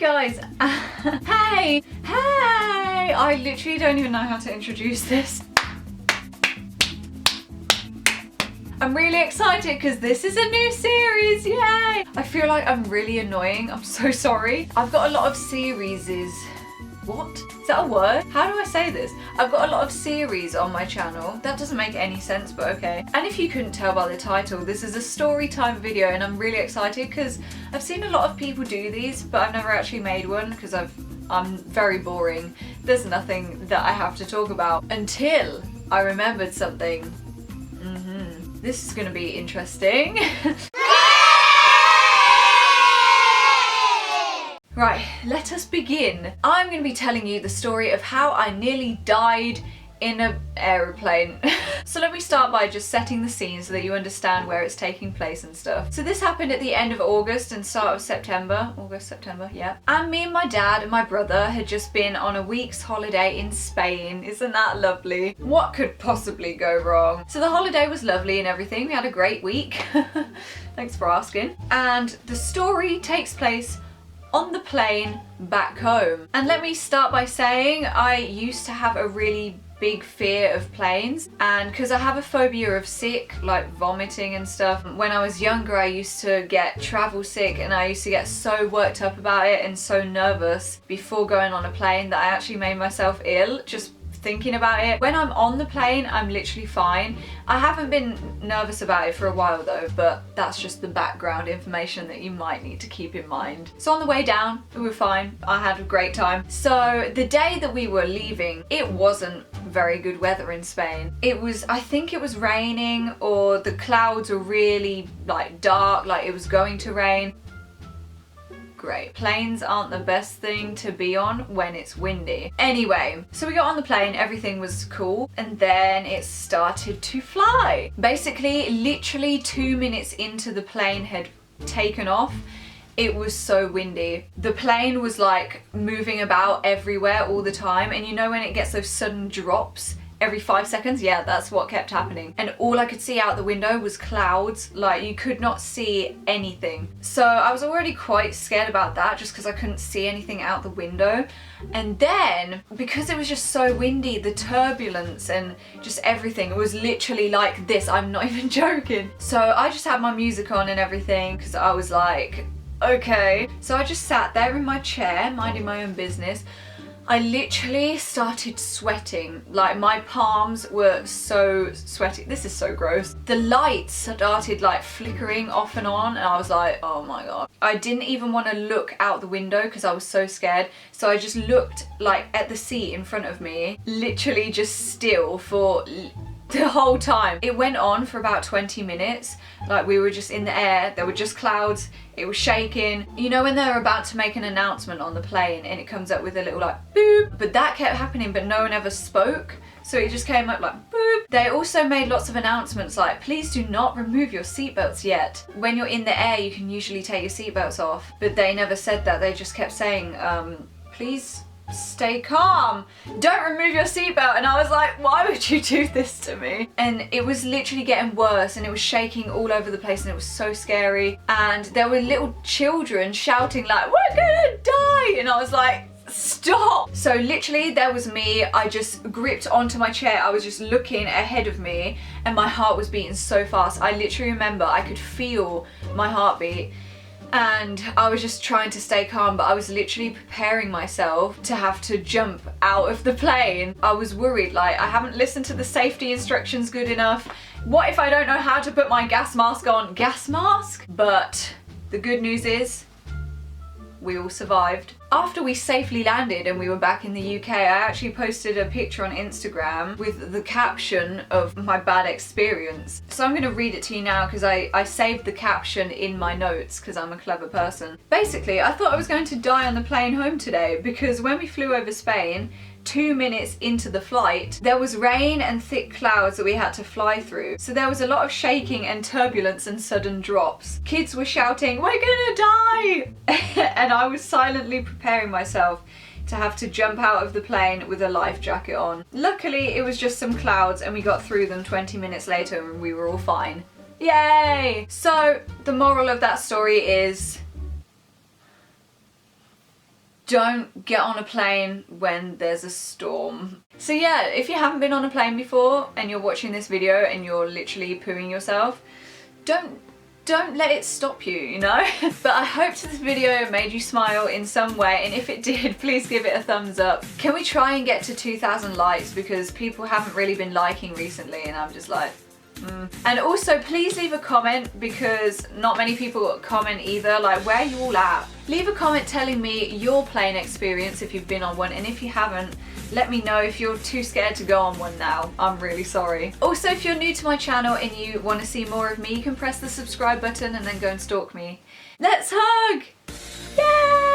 guys. Hey! I literally don't even know how to introduce this. I'm really excited because this is a new series, yay! I feel like I'm really annoying, I'm so sorry. I've got a lot of series. What? Is that a word? How do I say this? I've got a lot of series on my channel. That doesn't make any sense, but okay. And if you couldn't tell by the title, this is a story time video and I'm really excited because I've seen a lot of people do these, but I've never actually made one because I'm very boring. There's nothing that I have to talk about until I remembered something. This is gonna be interesting. Right, let us begin. I'm going to be telling you the story of how I nearly died in an aeroplane. So let me start by just setting the scene so that you understand where it's taking place and stuff. So this happened at the end of August and start of September. August, September, yeah. And me and my dad and my brother had just been on a week's holiday in Spain. Isn't that lovely? What could possibly go wrong? So the holiday was lovely and everything. We had a great week. Thanks for asking. And the story takes place on the plane back home. And let me start by saying I used to have a really big fear of planes, and because I have a phobia of sick, like vomiting and stuff. When I was younger I used to get travel sick and I used to get so worked up about it and so nervous before going on a plane that I actually made myself ill just thinking about it. When I'm on the plane, I'm literally fine. I haven't been nervous about it for a while though, but that's just the background information that you might need to keep in mind. So on the way down, we were fine. I had a great time. So the day that we were leaving, it wasn't very good weather in Spain. It was, I think it was raining, or the clouds were really like dark, like it was going to rain. Great. Planes aren't the best thing to be on when it's windy. Anyway, so we got on the plane, everything was cool, and then it started to fly. Basically, literally 2 minutes into the plane had taken off, it was so windy. The plane was like moving about everywhere all the time, and you know when it gets those sudden drops every 5 seconds? Yeah, that's what kept happening. And all I could see out the window was clouds, like you could not see anything. So I was already quite scared about that just because I couldn't see anything out the window. And then, because it was just so windy, the turbulence and just everything, it was literally like this, I'm not even joking. So I just had my music on and everything because I was like, okay. So I just sat there in my chair, minding my own business. I literally started sweating, like my palms were so sweaty. This is so gross. The lights started like flickering off and on and I was like, oh my god. I didn't even want to look out the window because I was so scared. So I just looked like at the seat in front of me, literally just still for the whole time. It went on for about 20 minutes. Like we were just in the air, there were just clouds, it was shaking. You know when they're about to make an announcement on the plane and it comes up with a little like boop? But that kept happening but no one ever spoke. So it just came up like boop. They also made lots of announcements like, please do not remove your seatbelts yet. When you're in the air you can usually take your seatbelts off. But they never said that, they just kept saying, please stay calm, don't remove your seatbelt. And I was like, why would you do this to me? And it was literally getting worse and it was shaking all over the place and it was so scary. And there were little children shouting like, we're gonna die, and I was like, stop. So literally there was me, I just gripped onto my chair, I was just looking ahead of me and my heart was beating so fast. I literally remember I could feel my heartbeat. And I was just trying to stay calm, but I was literally preparing myself to have to jump out of the plane. I was worried, like I haven't listened to the safety instructions good enough. What if I don't know how to put my gas mask on? Gas mask? But the good news is, we all survived. After we safely landed and we were back in the UK, I actually posted a picture on Instagram with the caption of my bad experience. So I'm gonna read it to you now because I saved the caption in my notes because I'm a clever person. Basically, I thought I was going to die on the plane home today because when we flew over Spain, 2 minutes into the flight, there was rain and thick clouds that we had to fly through. So there was a lot of shaking and turbulence and sudden drops. Kids were shouting, we're gonna die! And I was silently preparing myself to have to jump out of the plane with a life jacket on. Luckily, it was just some clouds and we got through them 20 minutes later and we were all fine. Yay! So the moral of that story is, don't get on a plane when there's a storm. So yeah, if you haven't been on a plane before and you're watching this video and you're literally pooing yourself, don't let it stop you, you know? But I hope this video made you smile in some way, and if it did, please give it a thumbs up. Can we try and get to 2,000 likes, because people haven't really been liking recently and I'm just like, And also please leave a comment, because not many people comment either. Like, where are you all at? Leave a comment telling me your plane experience if you've been on one, and if you haven't, let me know if you're too scared to go on one now. I'm really sorry. Also, if you're new to my channel and you want to see more of me, you can press the subscribe button and then go and stalk me. Let's hug! Yay!